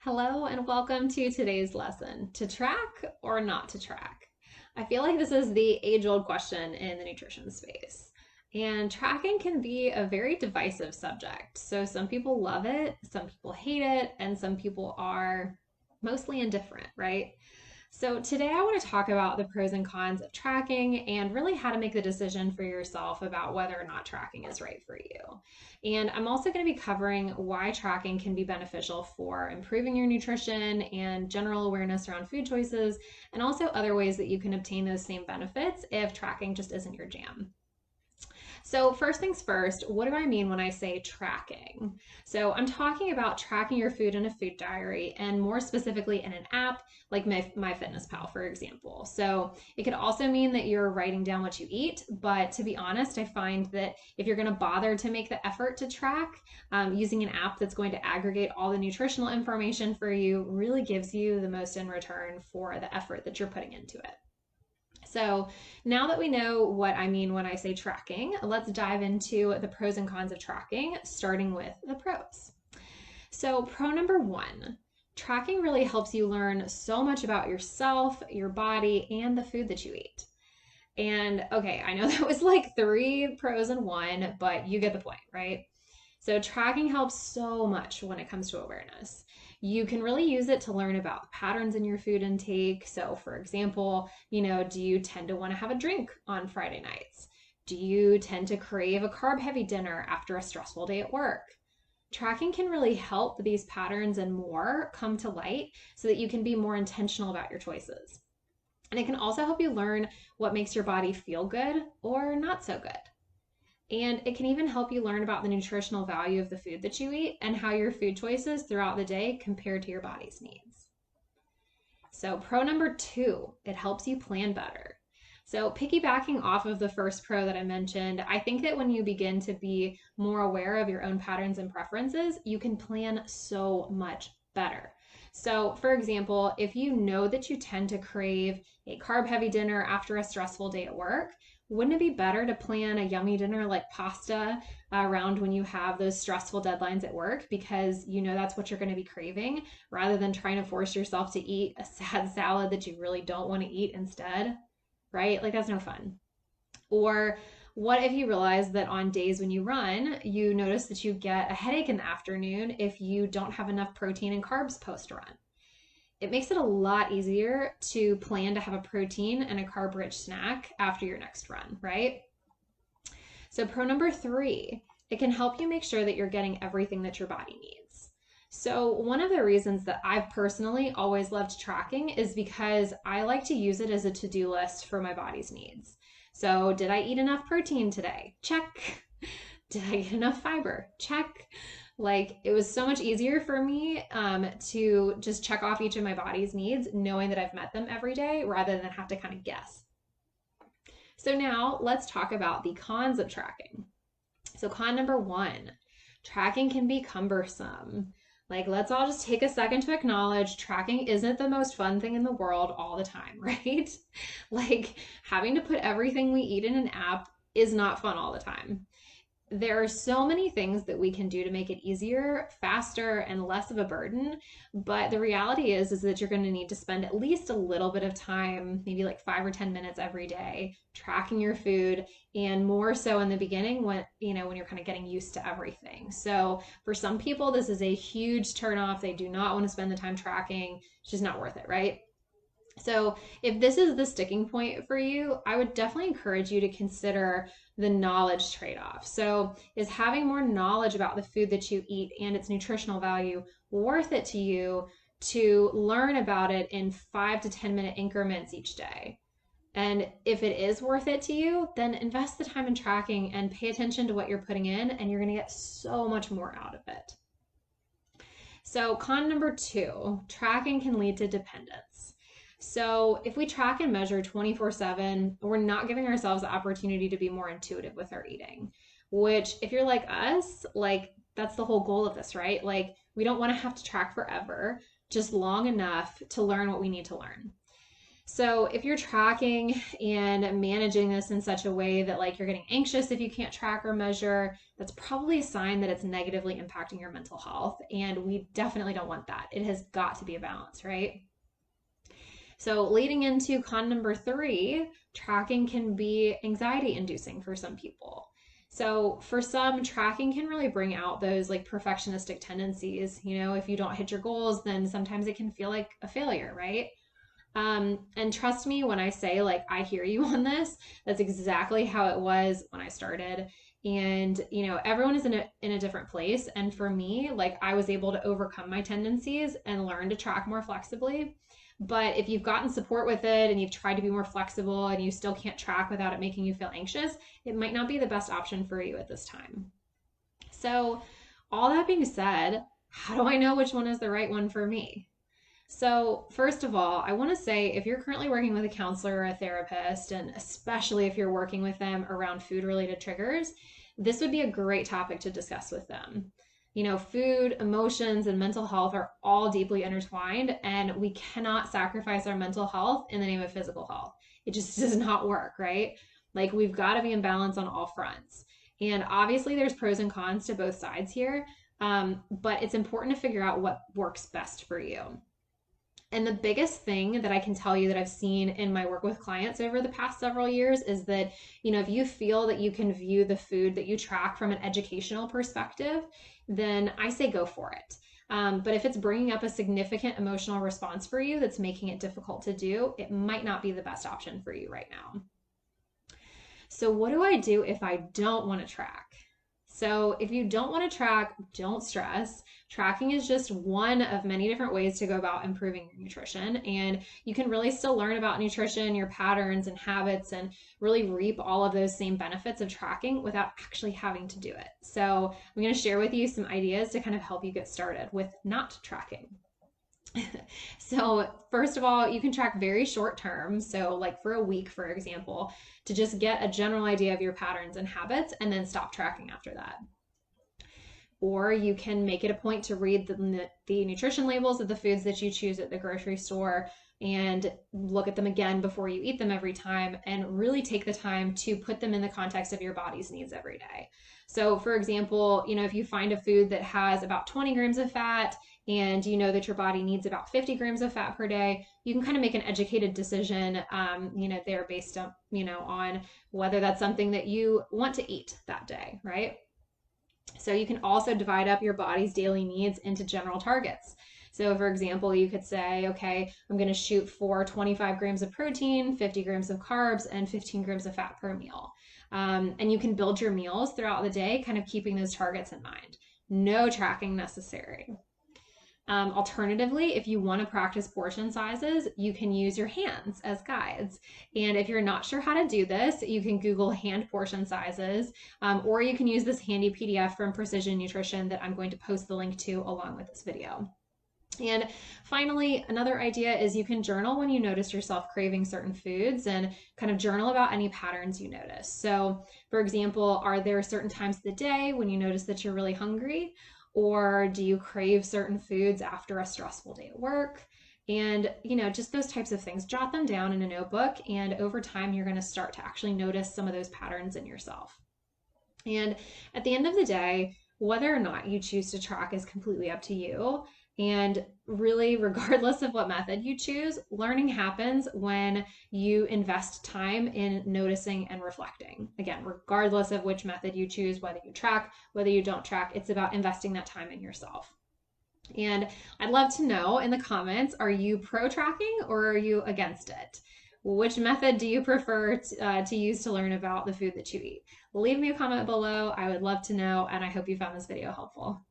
Hello and welcome to today's lesson, to track or not to track. I feel like this is the age-old question in the nutrition space. And tracking can be a very divisive subject. So some people love it, some people hate it, and some people are mostly indifferent, right? So, today I want to talk about the pros and cons of tracking and really how to make the decision for yourself about whether or not tracking is right for you. And I'm also going to be covering why tracking can be beneficial for improving your nutrition and general awareness around food choices, and also other ways that you can obtain those same benefits if tracking just isn't your jam. So, first things first, what do I mean when I say tracking? So, I'm talking about tracking your food in a food diary and more specifically in an app like MyFitnessPal, for example. So, it could also mean that you're writing down what you eat, but to be honest, I find that if you're going to bother to make the effort to track, using an app that's going to aggregate all the nutritional information for you really gives you the most in return for the effort that you're putting into it. So now that we know what I mean when I say tracking, let's dive into the pros and cons of tracking, starting with the pros. So, pro number one, tracking really helps you learn so much about yourself, your body, and the food that you eat. And okay, I know that was like three pros and one, but you get the point, right? So, tracking helps so much when it comes to awareness. You can really use it to learn about patterns in your food intake. So, for example, do you tend to want to have a drink on Friday nights? Do you tend to crave a carb heavy dinner after a stressful day at work? Tracking can really help these patterns and more come to light so that you can be more intentional about your choices. And it can also help you learn what makes your body feel good or not so good. And it can even help you learn about the nutritional value of the food that you eat and how your food choices throughout the day compare to your body's needs. So, pro number two, it helps you plan better. So, piggybacking off of the first pro that I mentioned, I think that when you begin to be more aware of your own patterns and preferences, you can plan so much better. So, for example, if you know that you tend to crave a carb heavy dinner after a stressful day at work, wouldn't it be better to plan a yummy dinner like pasta around when you have those stressful deadlines at work because you know that's what you're going to be craving rather than trying to force yourself to eat a sad salad that you really don't want to eat instead, right? Like that's no fun. Or what if you realize that on days when you run, you notice that you get a headache in the afternoon if you don't have enough protein and carbs post run? It makes it a lot easier to plan to have a protein and a carb rich snack after your next run, right? So, pro number three, it can help you make sure that you're getting everything that your body needs. So, one of the reasons that I've personally always loved tracking is because I like to use it as a to do list for my body's needs. So, did I eat enough protein today? Check. Did I get enough fiber? Check. Like it was so much easier for me to just check off each of my body's needs, knowing that I've met them every day rather than have to kind of guess. So now let's talk about the cons of tracking. So, con number one, tracking can be cumbersome. Like, let's all just take a second to acknowledge tracking isn't the most fun thing in the world all the time, right? Like, having to put everything we eat in an app is not fun all the time. There are so many things that we can do to make it easier, faster, and less of a burden. But the reality is that you're going to need to spend at least a little bit of time, maybe like 5 or 10 minutes every day, tracking your food, and more so in the beginning when you're kind of getting used to everything. So for some people, this is a huge turnoff. They do not want to spend the time tracking. It's just not worth it, right? So, if this is the sticking point for you, I would definitely encourage you to consider the knowledge trade off. So, is having more knowledge about the food that you eat and its nutritional value worth it to you to learn about it in 5 to 10 minute increments each day? And if it is worth it to you, then invest the time in tracking and pay attention to what you're putting in, and you're going to get so much more out of it. So, con number two, tracking can lead to dependence. So, if we track and measure 24/7, we're not giving ourselves the opportunity to be more intuitive with our eating, which, if you're like us, like that's the whole goal of this, right? Like, we don't want to have to track forever, just long enough to learn what we need to learn. So if you're tracking and managing this in such a way that like you're getting anxious if you can't track or measure, that's probably a sign that it's negatively impacting your mental health. And we definitely don't want that. It has got to be a balance, right? So leading into con number 3, tracking can be anxiety inducing for some people. So for some, tracking can really bring out those like perfectionistic tendencies. If you don't hit your goals, then sometimes it can feel like a failure, right? And trust me when I say like I hear you on this. That's exactly how it was when I started. And everyone is in a different place. And for me, like I was able to overcome my tendencies and learn to track more flexibly. But if you've gotten support with it and you've tried to be more flexible and you still can't track without it making you feel anxious, it might not be the best option for you at this time. So, all that being said, how do I know which one is the right one for me? So, first of all, I want to say if you're currently working with a counselor or a therapist, and especially if you're working with them around food related triggers, this would be a great topic to discuss with them. Food, emotions, and mental health are all deeply intertwined, and we cannot sacrifice our mental health in the name of physical health. It just does not work, right? Like, we've got to be in balance on all fronts. And obviously, there's pros and cons to both sides here, but it's important to figure out what works best for you. And the biggest thing that I can tell you that I've seen in my work with clients over the past several years is that, if you feel that you can view the food that you track from an educational perspective, then I say go for it. But if it's bringing up a significant emotional response for you that's making it difficult to do, it might not be the best option for you right now. So, what do I do if I don't want to track? So, if you don't want to track, don't stress. Tracking is just one of many different ways to go about improving your nutrition. And you can really still learn about nutrition, your patterns and habits, and really reap all of those same benefits of tracking without actually having to do it. So, I'm going to share with you some ideas to kind of help you get started with not tracking. So, first of all, you can track very short term. So, like for a week, for example, to just get a general idea of your patterns and habits and then stop tracking after that. Or you can make it a point to read the nutrition labels of the foods that you choose at the grocery store and look at them again before you eat them every time and really take the time to put them in the context of your body's needs every day. So, for example, if you find a food that has about 20 grams of fat and you know that your body needs about 50 grams of fat per day, you can kind of make an educated decision, there based on, on whether that's something that you want to eat that day, right? So you can also divide up your body's daily needs into general targets. So, for example, you could say, okay, I'm going to shoot for 25 grams of protein, 50 grams of carbs, and 15 grams of fat per meal. And you can build your meals throughout the day, kind of keeping those targets in mind. No tracking necessary. Alternatively, if you want to practice portion sizes, you can use your hands as guides. And if you're not sure how to do this, you can Google hand portion sizes, or you can use this handy PDF from Precision Nutrition that I'm going to post the link to along with this video. And finally, another idea is you can journal when you notice yourself craving certain foods and kind of journal about any patterns you notice. So, for example, are there certain times of the day when you notice that you're really hungry? Or do you crave certain foods after a stressful day at work? And, just those types of things. Jot them down in a notebook, and over time, you're going to start to actually notice some of those patterns in yourself. And at the end of the day, whether or not you choose to track is completely up to you. And really, regardless of what method you choose, learning happens when you invest time in noticing and reflecting. Again, regardless of which method you choose, whether you track, whether you don't track, it's about investing that time in yourself. And I'd love to know in the comments, are you pro tracking or are you against it? Which method do you prefer to use to learn about the food that you eat? Leave me a comment below. I would love to know, and I hope you found this video helpful.